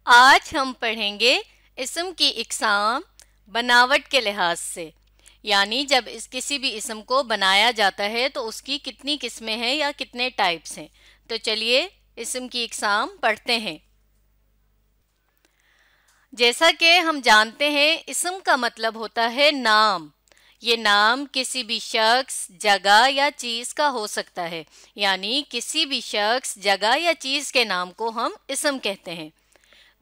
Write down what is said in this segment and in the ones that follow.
آج ہم پڑھیں گے اسم کی اقسام بناوٹ کے لحاظ سے، یعنی جب کسی بھی اسم کو بنایا جاتا ہے تو اس کی کتنی قسمیں ہیں یا کتنے ٹائپس ہیں۔ تو چلیے اسم کی اقسام پڑھتے ہیں۔ جیسا کہ ہم جانتے ہیں اسم کا مطلب ہوتا ہے نام۔ یہ نام کسی بھی شخص، جگہ یا چیز کا ہو سکتا ہے، یعنی کسی بھی شخص، جگہ یا چیز کے نام کو ہم اسم کہتے ہیں۔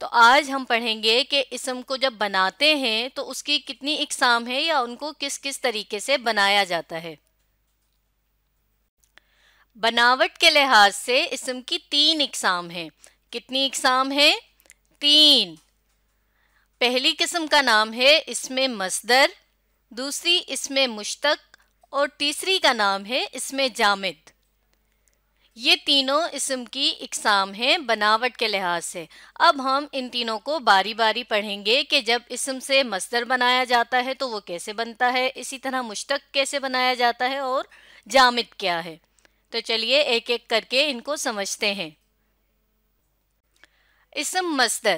تو آج ہم پڑھیں گے کہ اسم کو جب بناتے ہیں تو اس کی کتنی اقسام ہے یا ان کو کس کس طریقے سے بنایا جاتا ہے۔ بناوٹ کے لحاظ سے اسم کی 3 اقسام ہیں۔ کتنی اقسام ہیں؟ 3۔ پہلی قسم کا نام ہے اسم مصدر، دوسری اسم مشتق اور تیسری کا نام ہے اسم جامد۔ یہ تینوں اسم کی اقسام ہیں بناوٹ کے لحاظ سے۔ اب ہم ان تینوں کو باری باری پڑھیں گے کہ جب اسم سے مصدر بنایا جاتا ہے تو وہ کیسے بنتا ہے، اسی طرح مشتق کیسے بنایا جاتا ہے اور جامد کیا ہے۔ تو چلیے ایک ایک کر کے ان کو سمجھتے ہیں۔ اسم مصدر،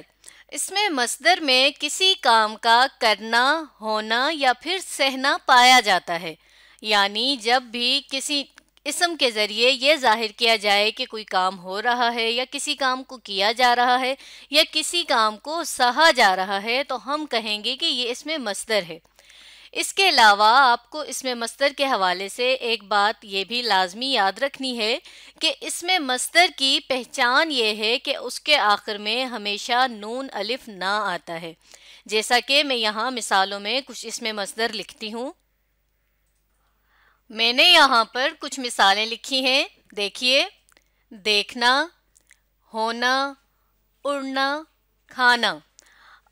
اسم مصدر میں کسی کام کا کرنا، ہونا یا پھر سہنا پایا جاتا ہے، یعنی جب بھی کسی اسم کے ذریعے یہ ظاہر کیا جائے کہ کوئی کام ہو رہا ہے یا کسی کام کو کیا جا رہا ہے یا کسی کام کو سہا جا رہا ہے تو ہم کہیں گے کہ یہ اسم مصدر ہے۔ اس کے علاوہ آپ کو اسم مصدر کے حوالے سے ایک بات یہ بھی لازمی یاد رکھنی ہے کہ اسم مصدر کی پہچان یہ ہے کہ اس کے آخر میں ہمیشہ نون الف نہ آتا ہے، جیسا کہ میں یہاں مثالوں میں کچھ اسم مصدر لکھتی ہوں۔ میں نے یہاں پر کچھ مثالیں لکھی ہیں، دیکھیے: دیکھنا، ہونا، اڑنا، کھانا۔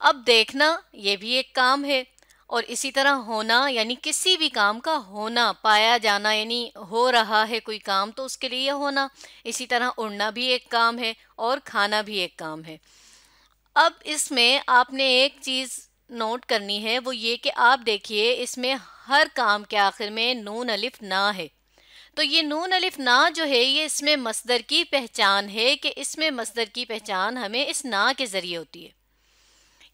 اب دیکھنا یہ بھی ایک کام ہے، اور اسی طرح ہونا یعنی کسی بھی کام کا ہونا، پایا جانا، یعنی ہو رہا ہے کوئی کام تو اس کے لیے ہونا۔ اسی طرح اڑنا بھی ایک کام ہے اور کھانا بھی ایک کام ہے۔ اب اس میں آپ نے ایک چیز نوٹ کرنی ہے، وہ یہ کہ آپ دیکھیے اس میں ہر کام کے آخر میں نون الف نہ ہے۔ تو یہ نون الف نہ جو ہے یہ اسم مصدر کی پہچان ہے کہ اسم مصدر کی پہچان ہمیں اس نہ کے ذریعے ہوتی ہے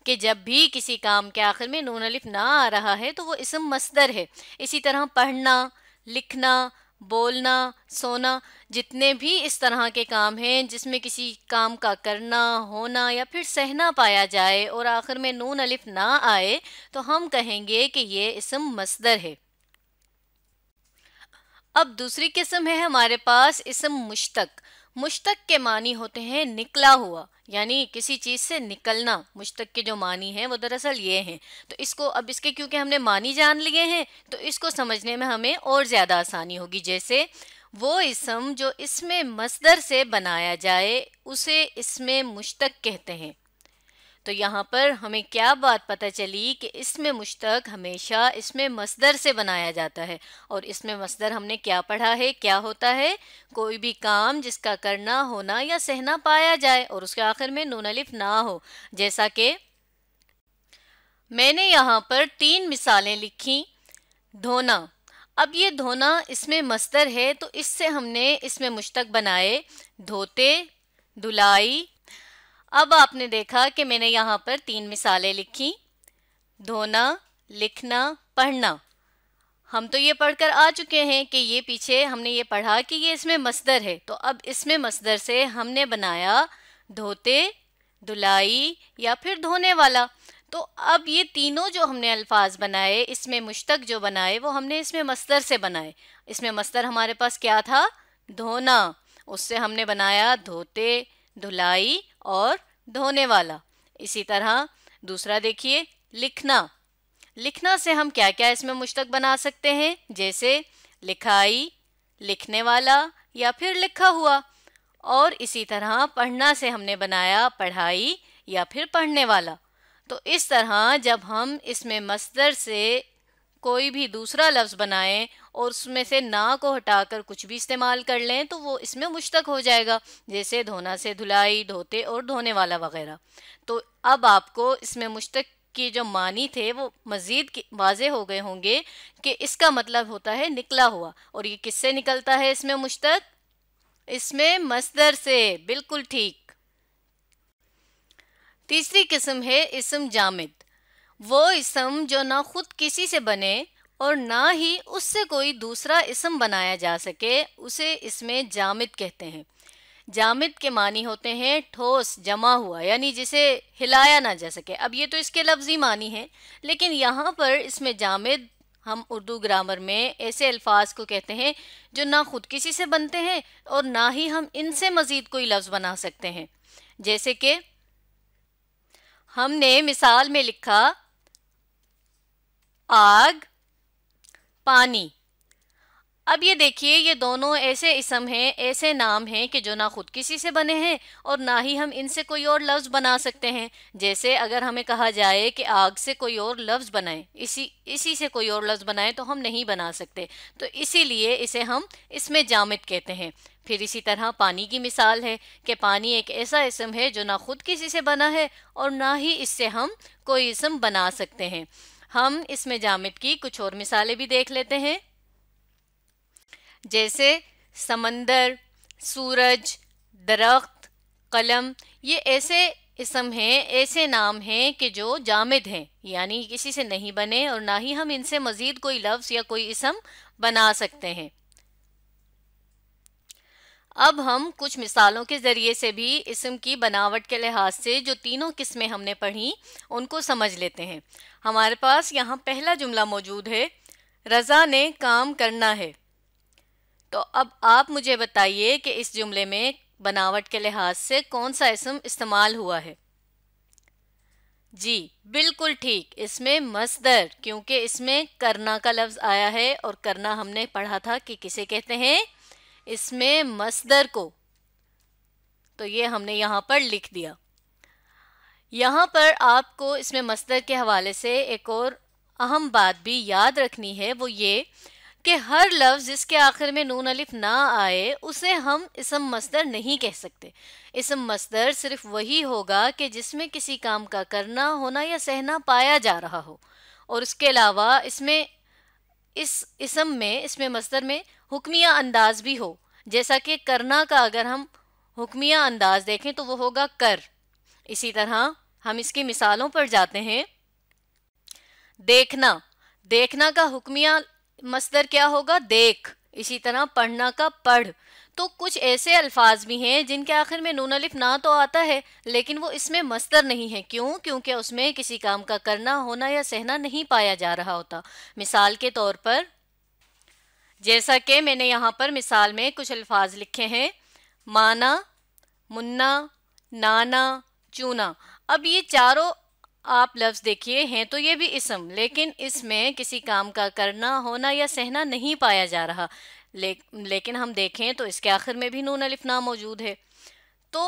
کہ جب بھی کسی کام کے آخر میں نون الف نہ آ رہا ہے تو وہ اسم مصدر ہے۔ اسی طرح پڑھنا، لکھنا، بولنا، سونا، جتنے بھی اس طرح کے کام ہیں جس میں کسی کام کا کرنا، ہونا یا پھر سہنا پایا جائے اور آخر میں نون الف نہ آئے تو ہم کہیں گے کہ یہ اسم مصدر ہے۔ اب دوسری قسم ہے ہمارے پاس اسم مشتق۔ مشتق کے معنی ہوتے ہیں نکلا ہوا، یعنی کسی چیز سے نکلنا۔ مشتق کے جو معنی ہیں وہ دراصل یہ ہیں۔ تو اس کے کیونکہ ہم نے معنی جان لیے ہیں تو اس کو سمجھنے میں ہمیں اور زیادہ آسانی ہوگی۔ جیسے وہ اسم جو اسم مصدر سے بنایا جائے اسے اسم مشتق کہتے ہیں۔ تو یہاں پر ہمیں کیا بات پتہ چلی کہ اسم مشتق ہمیشہ اسم مصدر سے بنایا جاتا ہے، اور اسم مصدر ہم نے کیا پڑھا ہے، کیا ہوتا ہے؟ کوئی بھی کام جس کا کرنا، ہونا یا سہنا پایا جائے اور اس کے آخر میں نون الف نہ ہو، جیسا کہ میں نے یہاں پر 3 مثالیں لکھی۔ دھونا، اب یہ دھونا اسم مصدر ہے تو اس سے ہم نے اسم مشتق بنائے دھوتے، دھلائی۔ اب آپ نے دیکھا کہ میں نے یہاں پر 3 مثالیں لکھی: دھونا، لکھنا، پڑھنا۔ ہم تو یہ پڑھ کر آ چکے ہیں کہ یہ پیچھے ہم نے یہ پڑھا کہ یہ اسم مصدر ہے، تو اب اسم مصدر سے ہم نے بنایا دھوتے، دھلائی یا پھر دھونے والا۔ تو اب یہ تینوں جو ہم نے الفاظ بنائے، اسم مشتق جو بنائے وہ ہم نے اسم مصدر سے بنائے۔ اسم مصدر ہمارے پاس کیا تھا؟ دھونا، اس سے ہم نے بنایا دھوتے، دھلائی اور دھونے والا۔ اسی طرح دوسرا دیکھیے لکھنا۔ لکھنا سے ہم کیا کیا اسم مشتق بنا سکتے ہیں؟ جیسے لکھائی، لکھنے والا یا پھر لکھا ہوا۔ اور اسی طرح پڑھنا سے ہم نے بنایا پڑھائی یا پھر پڑھنے والا۔ تو اس طرح جب ہم اسم مصدر سے کوئی بھی دوسرا لفظ بنائیں اور اس میں سے نا کو ہٹا کر کچھ بھی استعمال کر لیں تو وہ اس میں مشتق ہو جائے گا، جیسے دھونا سے دھلائی، دھوتے اور دھونے والا وغیرہ۔ تو اب آپ کو اس میں مشتق کے جو معنی تھے وہ مزید واضح ہو گئے ہوں گے کہ اس کا مطلب ہوتا ہے نکلا ہوا، اور یہ کس سے نکلتا ہے اس میں مشتق؟ اس میں مصدر سے، بالکل ٹھیک۔ तीसरी किस्म है इसम जामिद, वो इसम जो ना खुद किसी से बने और ना ही उससे कोई दूसरा इसम बनाया जा सके, उसे इसमें जामिद कहते हैं। जामिद के मानी होते हैं ठोस, जमा हुआ, यानी जिसे हिलाया ना जा सके। अब ये तो इसके लफ्ज़ी मानी है, लेकिन यहाँ पर इसमें जामिद हम उर्दू ग्रामर में ऐसे अल्फाज को कहते हैं जो ना खुद किसी से बनते हैं और ना ही हम इनसे मज़ीद कोई लफ्ज़ बना सकते हैं। जैसे कि हमने मिसाल में लिखा आग, पानी। अब ये देखिए, ये दोनों ऐसे इसम हैं, ऐसे नाम हैं कि जो ना खुद किसी से बने हैं और ना ही हम इनसे कोई और लफ्ज़ बना सकते हैं। जैसे अगर हमें कहा जाए कि आग से कोई और लफ्ज़ बनाएं, इसी से कोई और लफ्ज़ बनाएं, तो हम नहीं बना सकते, तो इसीलिए इसे हम इसमें जामिद कहते हैं। फिर इसी तरह पानी की मिसाल है कि पानी एक ऐसा इसम है जो ना खुद किसी से बना है और ना ही इससे हम कोई इसम बना सकते हैं। हम इसमें जामिद की कुछ और मिसालें भी देख लेते हैं, जैसे समंदर, सूरज, दरख्त, कलम। ये ऐसे इसम हैं, ऐसे नाम हैं कि जो जामिद हैं, यानी किसी से नहीं बने और ना ही हम इनसे मज़ीद कोई लफ्ज़ या कोई इसम बना सकते हैं। अब हम कुछ मिसालों के ज़रिए से भी इसम की बनावट के लिहाज से जो तीनों किस्में हमने पढ़ी उनको समझ लेते हैं। हमारे पास यहाँ पहला जुमला मौजूद है, रज़ा ने काम करना है। तो अब आप मुझे बताइए कि इस जुमले में बनावट के लिहाज से कौन सा इसम इस्तेमाल हुआ है। जी बिल्कुल ठीक, इसमें मस्दर, क्योंकि इसमें करना का लफ्ज़ आया है और करना हमने पढ़ा था कि किसे कहते हैं, इसमें मस्दर को। तो ये हमने यहाँ पर लिख दिया। यहाँ पर आपको इसमें मस्दर के हवाले से एक और अहम बात भी याद रखनी है, वो ये कि हर लफ्ज़ जिसके आखिर में नून अलिफ ना आए उसे हम इसम मस्दर नहीं कह सकते। इसम मस्दर सिर्फ वही होगा कि जिसमें किसी काम का करना, होना या सहना पाया जा रहा हो, और उसके अलावा इसमें इस इसम में, इसमें मस्दर में हुक्मिया अंदाज भी हो। जैसा कि करना का अगर हम हुक्मिया अंदाज देखें तो वो होगा कर। इसी तरह हम इसकी मिसालों पर जाते हैं। देखना, देखना का हुक्मिया मस्दर क्या होगा, देख। इसी तरह पढ़ना का पढ़। तो कुछ ऐसे अल्फाज भी हैं जिनके आखिर में नून अलिफ ना तो आता है, लेकिन वो इसमें मस्दर नहीं है। क्यों? क्योंकि उसमें किसी काम का करना, होना या सहना नहीं पाया जा रहा होता। मिसाल के तौर पर, जैसा कि मैंने यहाँ पर मिसाल में कुछ अल्फाज लिखे हैं, माना, मुन्ना, नाना, चूना। अब ये चारों आप लफ्ज़ देखिए हैं तो ये भी इसम, लेकिन इसमें किसी काम का करना, होना या सहना नहीं पाया जा रहा। लेकिन हम देखें तो इसके आखिर में भी नून अलिफ ना मौजूद है। तो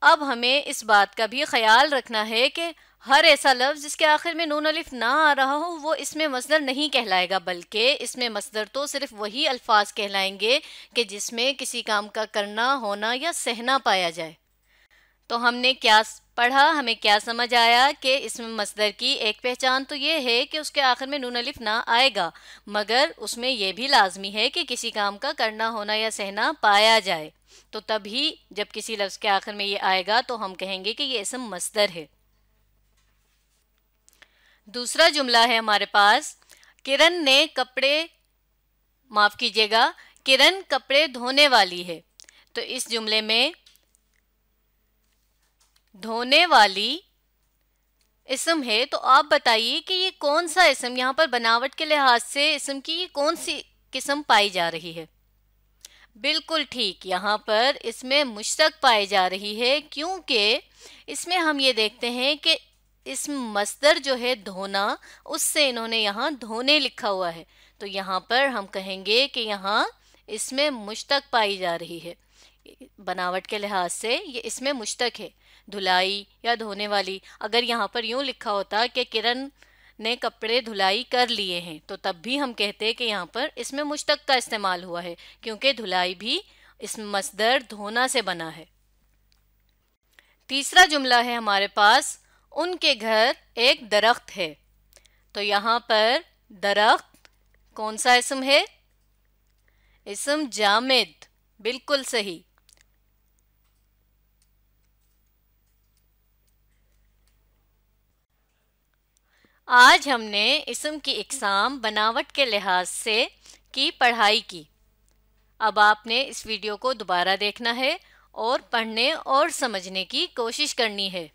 अब हमें इस बात का भी ख्याल रखना है कि हर ऐसा लफ्ज़ जिसके आखिर में नून अलिफ ना आ रहा हो वो इसमें मस्दर नहीं कहलाएगा, बल्कि इसमें मस्दर तो सिर्फ वही अल्फाज कहलाएंगे कि जिसमें किसी काम का करना, होना या सहना पाया जाए। तो हमने क्या पढ़ा, हमें क्या समझ आया कि इसमें मस्दर की एक पहचान तो ये है कि उसके आखिर में नून अलिफ ना आएगा, मगर उसमें यह भी लाजमी है कि किसी काम का करना, होना या सहना पाया जाए। तो तभी जब किसी लफ्ज़ के आखिर में ये आएगा तो हम कहेंगे कि ये इसम मस्दर है। दूसरा जुमला है हमारे पास, किरण ने कपड़े, माफ़ कीजिएगा, किरण कपड़े धोने वाली है। तो इस जुमले में धोने वाली इसम है। तो आप बताइए कि ये कौन सा इसम, यहाँ पर बनावट के लिहाज से इसम की कौन सी किस्म पाई जा रही है। बिल्कुल ठीक, यहाँ पर इसमें मुश्तक पाई जा रही है, क्योंकि इसमें हम ये देखते हैं कि इस मस्दर जो है धोना, उससे इन्होंने यहाँ धोने लिखा हुआ है। तो यहाँ पर हम कहेंगे कि यहाँ इसमें मुश्तक पाई जा रही है। बनावट के लिहाज से ये इसमें मुश्तक है, धुलाई या धोने वाली। अगर यहाँ पर यूँ लिखा होता कि किरण ने कपड़े धुलाई कर लिए हैं, तो तब भी हम कहते कि यहाँ पर इसमें मुश्तक का इस्तेमाल हुआ है, क्योंकि धुलाई भी इस मस्दर धोना से बना है। तीसरा जुमला है हमारे पास, उनके घर एक दरख्त है। तो यहाँ पर दरख्त कौन सा इसम है, इसम जामिद। बिल्कुल सही। آج ہم نے اسم کی اقسام بناوٹ کے لحاظ سے کی پڑھائی کی۔ اب آپ نے اس ویڈیو کو دوبارہ دیکھنا ہے اور پڑھنے اور سمجھنے کی کوشش کرنی ہے۔